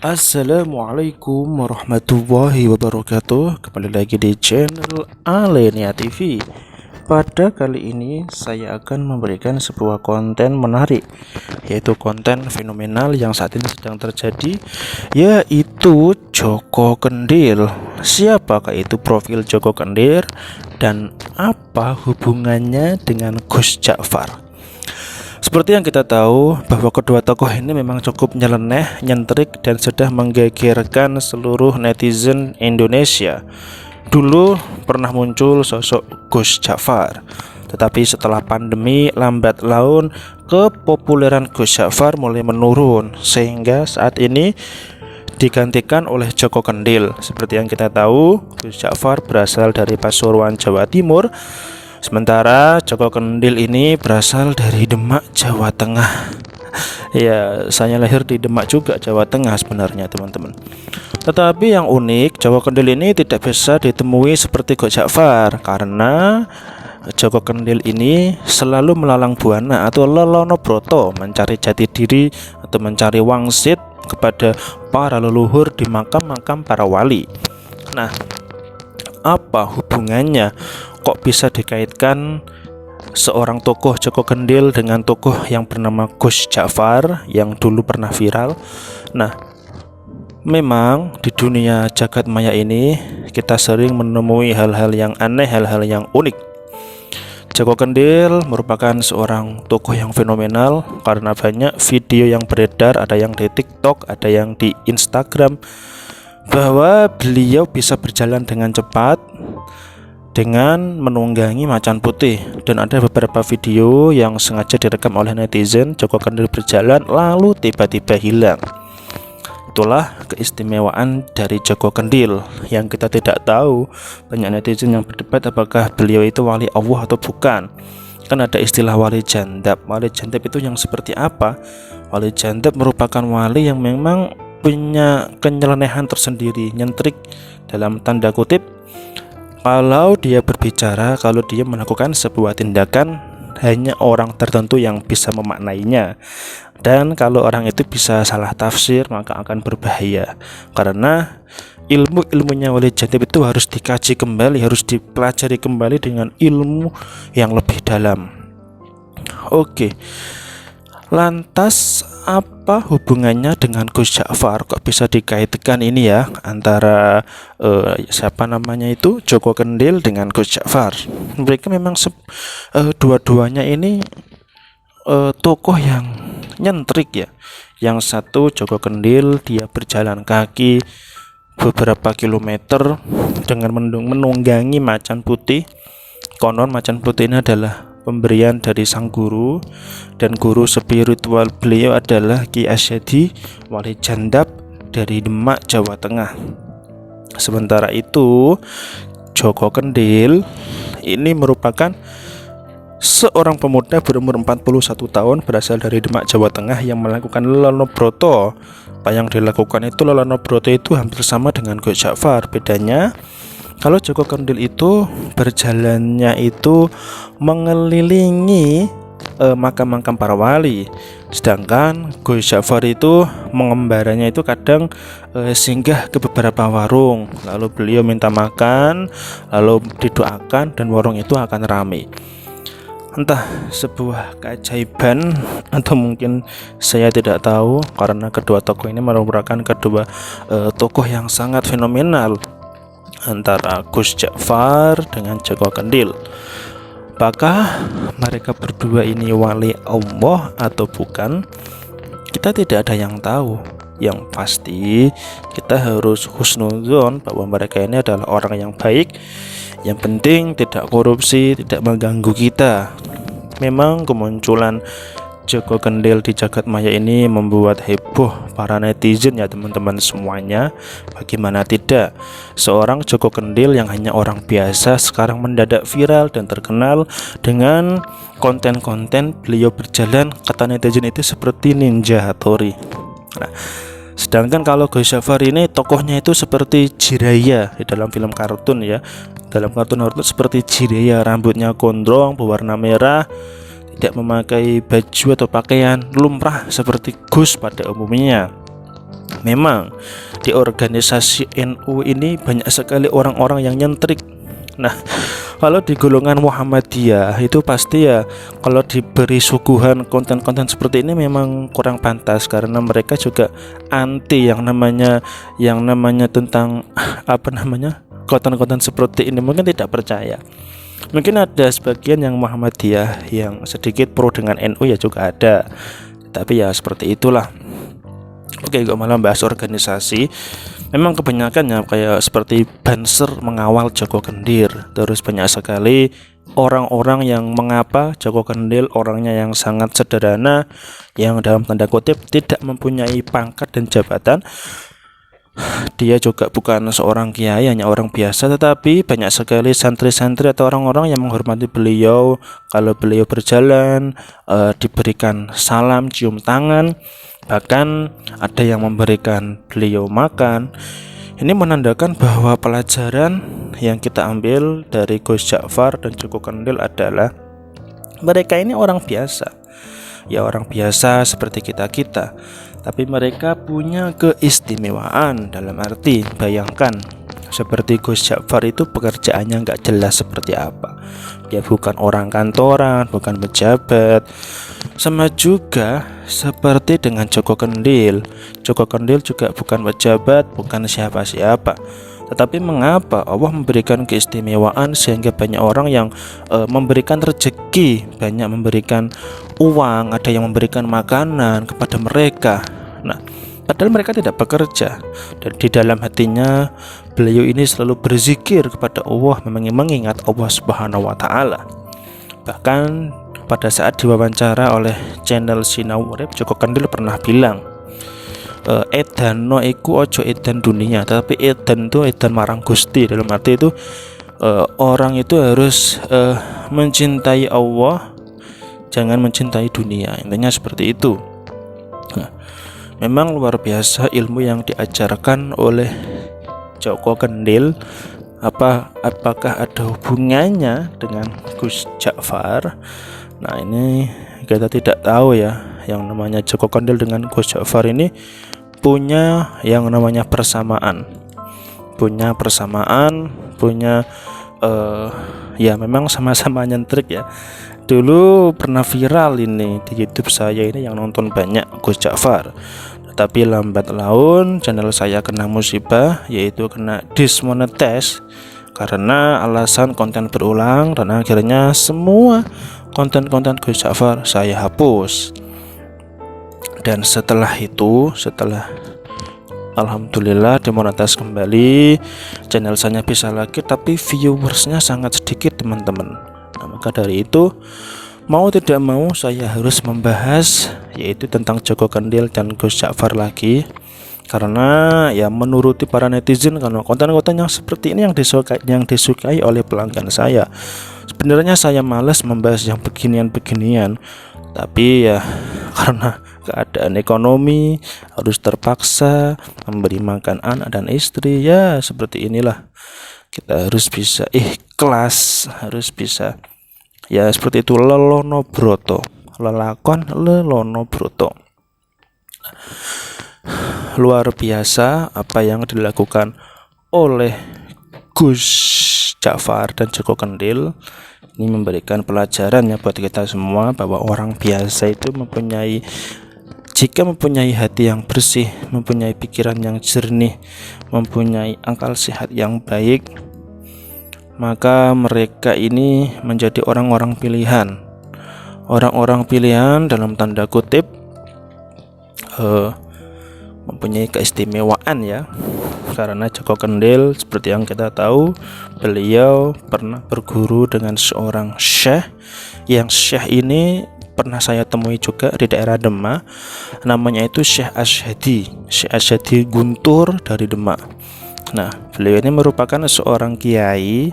Assalamualaikum warahmatullahi wabarakatuh. Kembali lagi di channel Alenia TV. Pada kali ini saya akan memberikan sebuah konten menarik, yaitu konten fenomenal yang saat ini sedang terjadi, yaitu Joko Kendil. Siapakah itu profil Joko Kendil dan apa hubungannya dengan Gus Ja'far? Seperti yang kita tahu bahwa kedua tokoh ini memang cukup nyeleneh, nyentrik, dan sudah menggegerkan seluruh netizen Indonesia. Dulu pernah muncul sosok Gus Ja'far, tetapi setelah pandemi lambat laun kepopuleran Gus Ja'far mulai menurun, sehingga saat ini digantikan oleh Joko Kendil. Seperti yang kita tahu, Gus Ja'far berasal dari Pasuruan, Jawa Timur, sementara Joko Kendil ini berasal dari Demak, Jawa Tengah. Ya, saya lahir di Demak juga, Jawa Tengah sebenarnya, teman-teman. Tetapi yang unik, Joko Kendil ini tidak bisa ditemui seperti Gus Ja'far, karena Joko Kendil ini selalu melalang buana atau lelono broto, mencari jati diri atau mencari wangsit kepada para leluhur di makam-makam para wali. Nah, apa hubungannya? Kok bisa dikaitkan seorang tokoh Joko Kendil dengan tokoh yang bernama Gus Ja'far yang dulu pernah viral? Nah, memang di dunia jagat maya ini kita sering menemui hal-hal yang aneh, hal-hal yang unik. Joko Kendil merupakan seorang tokoh yang fenomenal karena banyak video yang beredar, ada yang di TikTok, ada yang di Instagram, bahwa beliau bisa berjalan dengan cepat dengan menunggangi macan putih, dan ada beberapa video yang sengaja direkam oleh netizen Joko Kendil berjalan lalu tiba-tiba hilang. Itulah keistimewaan dari Joko Kendil yang kita tidak tahu. Banyak netizen yang berdebat apakah beliau itu wali Allah atau bukan. Kan ada istilah wali jandab. Wali jandab itu yang seperti apa? Wali jandab merupakan wali yang memang punya kenyelenehan tersendiri, nyentrik dalam tanda kutip. Kalau dia berbicara, kalau dia melakukan sebuah tindakan, hanya orang tertentu yang bisa memaknainya. Dan kalau orang itu bisa salah tafsir, maka akan berbahaya. Karena ilmunya wali jandab itu harus dikaji kembali, harus dipelajari kembali dengan ilmu yang lebih dalam. Oke. Lantas apa hubungannya dengan Gus Ja'far? Kok bisa dikaitkan ini ya antara siapa namanya itu Joko Kendil dengan Gus Ja'far? Mereka memang dua-duanya ini tokoh yang nyentrik ya. Yang satu Joko Kendil, dia berjalan kaki beberapa kilometer dengan menunggangi macan putih. Konon macan putih ini adalah pemberian dari sang guru, dan guru spiritual beliau adalah Ki Asyadi, wali jandab dari Demak, Jawa Tengah. Sementara itu Joko Kendil ini merupakan seorang pemuda berumur 41 tahun berasal dari Demak, Jawa Tengah yang melakukan lelono broto. Apa yang dilakukan itu lelono broto itu hampir sama dengan Gus Ja'far. Bedanya, kalau Joko Kendil itu berjalannya itu mengelilingi makam-makam para wali, sedangkan Gus Ja'far itu mengembaranya itu kadang singgah ke beberapa warung, lalu beliau minta makan, lalu didoakan, dan warung itu akan ramai. Entah sebuah keajaiban atau mungkin saya tidak tahu, karena kedua tokoh ini merupakan kedua tokoh yang sangat fenomenal antara Gus Ja'far dengan Joko Kendil. Apakah mereka berdua ini wali Allah atau bukan? Kita tidak ada yang tahu. Yang pasti kita harus husnuzon bahwa mereka ini adalah orang yang baik. Yang penting tidak korupsi, tidak mengganggu kita. Memang kemunculan Joko Kendil di jagat maya ini membuat heboh para netizen ya teman-teman semuanya. Bagaimana tidak, seorang Joko Kendil yang hanya orang biasa sekarang mendadak viral dan terkenal dengan konten-konten beliau berjalan, kata netizen itu seperti Ninja Hattori. Nah, sedangkan kalau Gus Ja'far ini tokohnya itu seperti Jiraya di dalam film kartun ya. Dalam kartun seperti Jiraya, rambutnya gondrong berwarna merah, tidak memakai baju atau pakaian lumrah seperti Gus pada umumnya. Memang di organisasi NU ini banyak sekali orang-orang yang nyentrik. Nah, kalau di golongan Muhammadiyah itu pasti ya, kalau diberi suguhan konten-konten seperti ini memang kurang pantas, karena mereka juga anti yang namanya tentang konten-konten seperti ini, mungkin tidak percaya. Mungkin ada sebagian yang Muhammadiyah yang sedikit pro dengan NU ya juga ada, tapi ya seperti itulah. Oke, gue malah bahas organisasi. Memang kebanyakan ya kayak seperti Banser mengawal Joko Kendir. Terus banyak sekali orang-orang yang mengapa Joko Kendir orangnya yang sangat sederhana, yang dalam tanda kutip tidak mempunyai pangkat dan jabatan. Dia juga bukan seorang kiai, hanya orang biasa, tetapi banyak sekali santri-santri atau orang-orang yang menghormati beliau. Kalau beliau berjalan, diberikan salam, cium tangan, bahkan ada yang memberikan beliau makan. Ini menandakan bahwa pelajaran yang kita ambil dari Gus Ja'far dan Joko Kendir adalah mereka ini orang biasa. Ya, orang biasa seperti kita-kita, tapi mereka punya keistimewaan. Dalam arti, bayangkan seperti Gus Ja'far itu pekerjaannya nggak jelas seperti apa. Dia bukan orang kantoran, bukan pejabat. Sama juga seperti dengan Joko Kendir. Joko Kendir juga bukan pejabat, bukan siapa-siapa. Tetapi mengapa Allah memberikan keistimewaan sehingga banyak orang yang memberikan rezeki, banyak memberikan uang, ada yang memberikan makanan kepada mereka. Nah, padahal mereka tidak bekerja, dan di dalam hatinya beliau ini selalu berzikir kepada Allah, mengingat Allah Subhanahu wa Ta'ala. Bahkan pada saat diwawancara oleh channel Sinau Urip, Joko Kendir pernah bilang, edan no iku ojo edan dunia, tapi edan itu edan marang Gusti. Dalam arti itu orang itu harus mencintai Allah, jangan mencintai dunia. Intinya seperti itu. Nah, memang luar biasa ilmu yang diajarkan oleh Joko Kendir. Apakah ada hubungannya dengan Gus Ja'far? Nah, ini kita tidak tahu ya. Yang namanya Joko Kendir dengan Gus Ja'far ini punya yang namanya persamaan, ya memang sama-sama nyentrik ya. Dulu pernah viral ini di YouTube saya ini, yang nonton banyak Gus Ja'far. Tapi lambat laun channel saya kena musibah, yaitu kena dismonetize karena alasan konten berulang, dan akhirnya semua konten-konten Gus Ja'far saya hapus. Dan setelah alhamdulillah demonetize kembali, channel saya bisa lagi, tapi viewersnya sangat sedikit teman-teman. Nah, maka dari itu mau tidak mau saya harus membahas yaitu tentang Joko Kendir dan Gus Ja'far lagi, karena ya menuruti para netizen, karena konten-konten yang seperti ini yang disukai oleh pelanggan saya. Sebenarnya saya malas membahas yang beginian-beginian, tapi ya karena keadaan ekonomi harus terpaksa memberi makan anak dan istri, ya seperti inilah. Kita harus bisa ikhlas, harus bisa ya seperti itu, lelono broto, lelakon lelono broto. Luar biasa apa yang dilakukan oleh Gus Ja'far dan Joko Kendir. Ini memberikan pelajaran ya buat kita semua, bahwa orang biasa itu jika mempunyai hati yang bersih, mempunyai pikiran yang jernih, mempunyai akal sehat yang baik, maka mereka ini menjadi orang-orang pilihan. Orang-orang pilihan dalam tanda kutip, mempunyai keistimewaan ya. Karena Joko Kendir seperti yang kita tahu, beliau pernah berguru dengan seorang syekh, yang syekh ini pernah saya temui juga di daerah Demak. Namanya itu Syekh Asyhadi Guntur dari Demak. Nah, beliau ini merupakan seorang kiai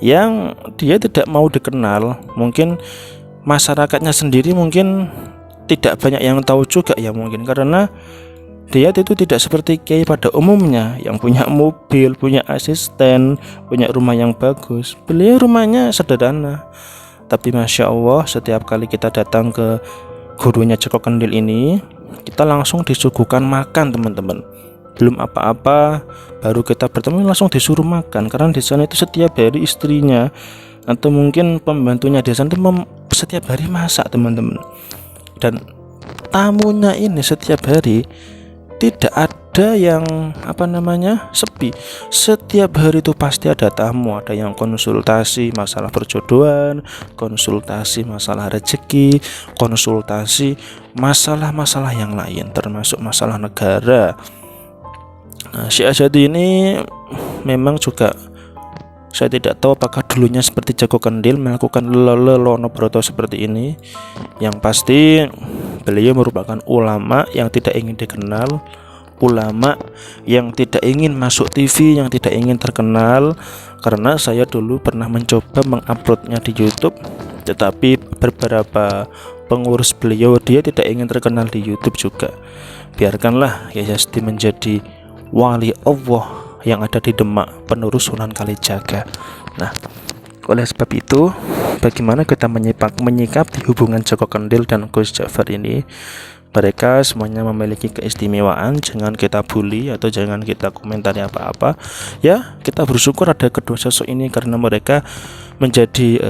yang dia tidak mau dikenal. Mungkin masyarakatnya sendiri mungkin tidak banyak yang tahu juga ya, mungkin karena dia itu tidak seperti kiai pada umumnya yang punya mobil, punya asisten, punya rumah yang bagus. Beliau rumahnya sederhana, tapi Masya Allah, setiap kali kita datang ke gurunya Joko Kendir ini, kita langsung disuguhkan makan teman-teman. Belum apa-apa baru kita bertemu langsung disuruh makan, karena di sana itu setiap hari istrinya atau mungkin pembantunya di sana itu setiap hari masak teman-teman. Dan tamunya ini setiap hari tidak ada yang sepi. Setiap hari itu pasti ada tamu, ada yang konsultasi masalah perjodohan, konsultasi masalah rezeki, konsultasi masalah-masalah yang lain, termasuk masalah negara. Nah, Syekh Asyadi ini memang juga, saya tidak tahu apakah dulunya seperti Jago Kendil melakukan lelono broto seperti ini. Yang pasti beliau merupakan ulama yang tidak ingin dikenal, ulama yang tidak ingin masuk TV, yang tidak ingin terkenal. Karena saya dulu pernah mencoba menguploadnya di YouTube, tetapi beberapa pengurus beliau dia tidak ingin terkenal di YouTube juga. Biarkanlah Kiai Asyadi menjadi wali Allah yang ada di Demak, penerus Sunan Kalijaga. Nah, oleh sebab itu, bagaimana kita menyikapi hubungan Jago Kendil dan Gus Ja'far ini? Mereka semuanya memiliki keistimewaan, jangan kita bully atau jangan kita komentari apa-apa. Ya, kita bersyukur ada kedua sosok ini karena mereka menjadi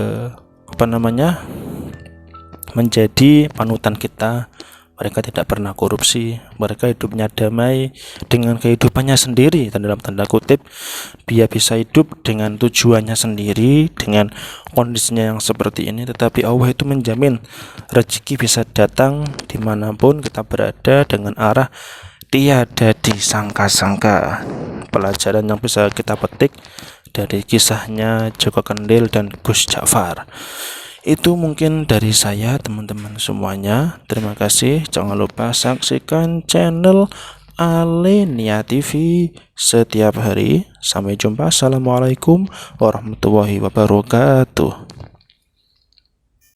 menjadi panutan kita. Mereka tidak pernah korupsi, mereka hidupnya damai dengan kehidupannya sendiri, dan dalam tanda kutip dia bisa hidup dengan tujuannya sendiri, dengan kondisinya yang seperti ini. Tetapi Allah itu menjamin rezeki bisa datang dimanapun kita berada dengan arah tiada disangka-sangka. Pelajaran yang bisa kita petik dari kisahnya Jago Kendil dan Gus Ja'far. Itu mungkin dari saya teman-teman semuanya. Terima kasih. Jangan lupa saksikan channel Alenia TV setiap hari. Sampai jumpa. Assalamualaikum warahmatullahi wabarakatuh.